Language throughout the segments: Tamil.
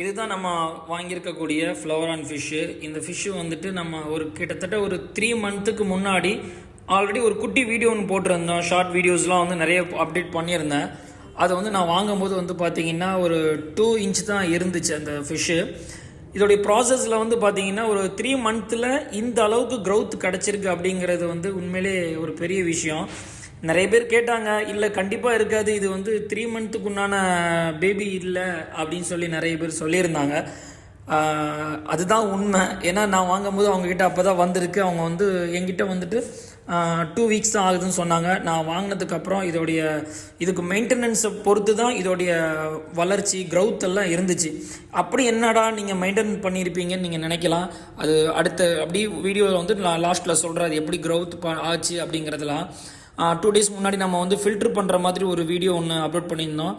இதுதான் நம்ம வாங்கியிருக்கக்கூடிய ஃப்ளவர் அண்ட் ஃபிஷ்ஷு. இந்த ஃபிஷ்ஷு வந்துட்டு நம்ம ஒரு கிட்டத்தட்ட ஒரு 3 மந்த்துக்கு முன்னாடி ஆல்ரெடி ஒரு குட்டி வீடியோ ஒன்று போட்டிருந்தோம். ஷார்ட் வீடியோஸ்லாம் வந்து நிறைய அப்டேட் பண்ணியிருந்தேன். அதை வந்து நான் வாங்கும்போது வந்து பார்த்திங்கன்னா ஒரு 2 இன்ச் தான் இருந்துச்சு அந்த ஃபிஷ்ஷு. இதோடைய ப்ராசஸில் வந்து பார்த்திங்கன்னா ஒரு 3 மந்த்தில் இந்த அளவுக்கு க்ரௌத் கிடச்சிருக்கு அப்படிங்கிறது வந்து உண்மையிலே ஒரு பெரிய விஷயம். நிறைய பேர் கேட்டாங்க, இல்லை கண்டிப்பாக இருக்காது, இது வந்து 3 மந்த்துக்கு உண்டான பேபி இல்லை அப்படின்னு சொல்லி நிறைய பேர் சொல்லியிருந்தாங்க. அதுதான் உண்மை. ஏன்னா நான் வாங்கும்போது அவங்கக்கிட்ட அப்போ தான் வந்திருக்கு. அவங்க வந்து என்கிட்ட வந்துட்டு 2 வீக்ஸ் தான் ஆகுதுன்னு சொன்னாங்க. நான் வாங்கினதுக்கப்புறம் இதுக்கு மெயின்டெனன்ஸை பொறுத்து தான் இதோடைய வளர்ச்சி க்ரௌத் எல்லாம் இருந்துச்சு. அப்படி என்னடா நீங்கள் மெயின்டைன் பண்ணியிருப்பீங்கன்னு நீங்கள் நினைக்கலாம். அது அடுத்த அப்படி வீடியோவில் வந்து நான் லாஸ்ட்டில் சொல்கிறேன் அது எப்படி க்ரௌத் ஆச்சு அப்படிங்கிறதுலாம். 2 டேஸ் முன்னாடி நம்ம வந்து ஃபில்ட்ரு பண்ணுற மாதிரி ஒரு வீடியோ ஒன்று அப்லோட் பண்ணியிருந்தோம்.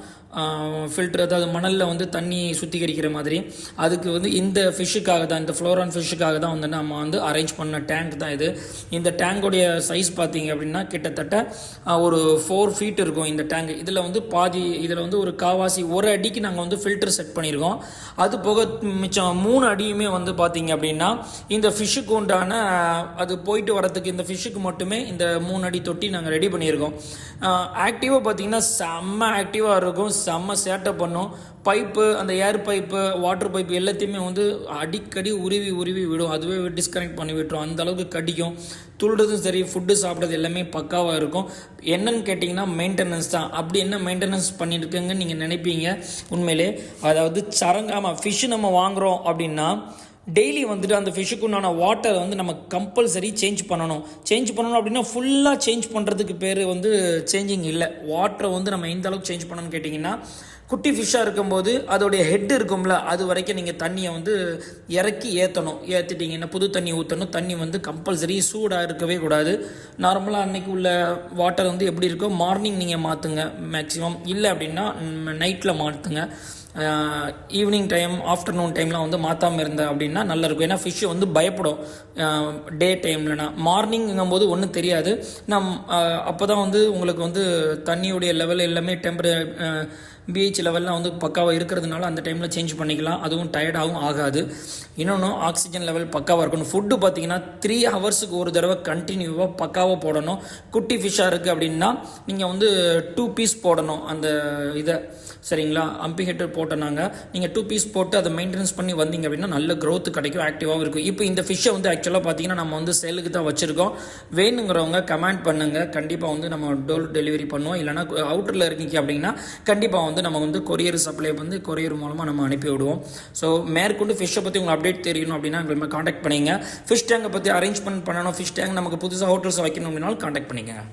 ஃபில்ட்ரு, அதாவது மணலில் வந்து தண்ணி சுத்திகரிக்கிற மாதிரி. அதுக்கு வந்து இந்த ஃபிஷ்ஷுக்காக தான், இந்த ஃப்ளோரான் ஃபிஷ்ஷுக்காக தான் வந்து நம்ம வந்து அரேஞ்ச் பண்ண டேங்க் தான் இது. இந்த டேங்கோடைய சைஸ் பார்த்தீங்க அப்படின்னா கிட்டத்தட்ட ஒரு 4 ஃபீட் இருக்கும் இந்த டேங்க். இதில் வந்து இதில் வந்து ஒரு காவாசி 1 அடிக்கு நாங்கள் வந்து ஃபில்டர் செட் பண்ணியிருக்கோம். அது போக மிச்சம் 3 அடியுமே வந்து பார்த்தீங்க அப்படின்னா இந்த ஃபிஷ்ஷுக்கு உண்டான அது போயிட்டு வரதுக்கு இந்த ஃபிஷ்ஷுக்கு மட்டுமே இந்த 3 அடி தொட்டி நாங்கள் ரெடி பண்ணியிருக்கோம். ஆக்டிவாக பார்த்தீங்கன்னா செம்ம ஆக்டிவாக இருக்கும், செம்ம சேட்டை பண்ணும். பைப்பு, அந்த ஏர் பைப்பு, வாட்டர் பைப்பு எல்லாத்தையுமே வந்து அடிக்கடி உருவி விடும். அதுவே டிஸ்கனெக்ட் பண்ணி விட்டுரும். அந்த அளவுக்கு கடிக்கும். துள்ளுறதும் சரி, ஃபுட்டு சாப்பிட்றது எல்லாமே பக்காவாக இருக்கும். என்னன்னு கேட்டிங்கன்னா மெயின்டெனன்ஸ் தான். அப்படி என்ன மெயின்டெனன்ஸ் பண்ணியிருக்கேங்கன்னு நீங்கள் நினைப்பீங்க. உண்மையிலே அதாவது ஆமாம், ஃபிஷ்ஷு நம்ம வாங்குகிறோம் அப்படின்னா டெய்லி வந்துட்டு அந்த ஃபிஷ்ஷுக்கு உண்டான வாட்டரை வந்து நம்ம கம்பல்சரி சேஞ்ச் பண்ணணும் அப்படின்னா ஃபுல்லாக சேஞ்ச் பண்ணுறதுக்கு பேர் வந்து சேஞ்சிங் இல்லை. வாட்டரை வந்து நம்ம எந்த அளவுக்கு சேஞ்ச் பண்ணணும்னு கேட்டிங்கன்னா, குட்டி ஃபிஷ்ஷாக இருக்கும்போது அதோடைய ஹெட் இருக்கும்ல, அது வரைக்கும் நீங்கள் தண்ணியை வந்து ஏற்றிட்டிங்கன்னா புது தண்ணி ஊற்றணும். தண்ணி வந்து கம்பல்சரி சூடாக இருக்கவே கூடாது. நார்மலாக அன்றைக்கி உள்ள வாட்டர் வந்து எப்படி இருக்கோ மார்னிங் நீங்கள் மாற்றுங்க மேக்ஸிமம். இல்லை அப்படின்னா நைட்டில் மாற்றுங்க. ஈவினிங் டைம், ஆஃப்டர்நூன் டைம்லாம் வந்து மாற்றாமல் இருந்தேன் அப்படின்னா நல்லாயிருக்கும். ஏன்னா ஃபிஷ்ஷு வந்து பயப்படும் டே டைம்லனா. மார்னிங்குங்கும் போது ஒன்றும் தெரியாது. அப்போ தான் வந்து உங்களுக்கு வந்து தண்ணியுடைய லெவல் எல்லாமே பிஹெச் லெவல்லாம் வந்து பக்காவாக இருக்கிறதுனால அந்த டைமில் சேஞ்ச் பண்ணிக்கலாம். அதுவும் டயர்டாகவும் ஆகாது. இன்னொன்று, ஆக்சிஜன் லெவல் பக்காவாக இருக்கணும். ஃபுட்டு பார்த்தீங்கன்னா 3 ஹவர்ஸுக்கு ஒரு தடவை கண்டினியூவாக பக்காவாக போடணும். குட்டி ஃபிஷ்ஷாக இருக்குது அப்படின்னா நீங்கள் வந்து 2 பீஸ் போடணும் அந்த இதை. சரிங்களா? அம்பி ஹெட்டர் போட்டோன்னாங்க. நீங்கள் 2 பீஸ் போட்டு அதை மெயின்டெனன்ஸ் பண்ணி வந்தீங்க அப்படின்னா நல்ல க்ரோத் கிடைக்கும், ஆக்டிவாகவும் இருக்கும். இப்போ இந்த ஃபிஷ்ஷை வந்து ஆக்சுவலாக பார்த்தீங்கன்னா நம்ம வந்து சேலுக்கு தான் வச்சுருக்கோம். வேணுங்கிறவங்க கமெண்ட் பண்ணுங்கள். கண்டிப்பாக வந்து நம்ம டோர் டெலிவரி பண்ணுவோம். இல்லைனா அவுட்டரில் இருக்கீங்க அப்படின்னா கண்டிப்பாக வந்து நம்ம வந்து கொரியர் சப்ளை வந்து கொரியர் மூலமாக நம்ம அனுப்பி விடுவோம். ஸோ மேற்கொண்டு ஃபிஷ்ஷை பற்றி உங்களுக்கு அப்டேட் தெரியணும் அப்படின்னா எங்களை காண்டாக்ட் பண்ணிங்க. ஃபிஷ் டேங்கை பற்றி அரேஞ்ச்மெண்ட் பண்ணணும், ஃபிஷ் டேங்க் நமக்கு புதுசாக ஹோட்டல்ஸ் வைக்கணும் அப்படின்னாலும் காண்டாக்ட் பண்ணிக்கங்க.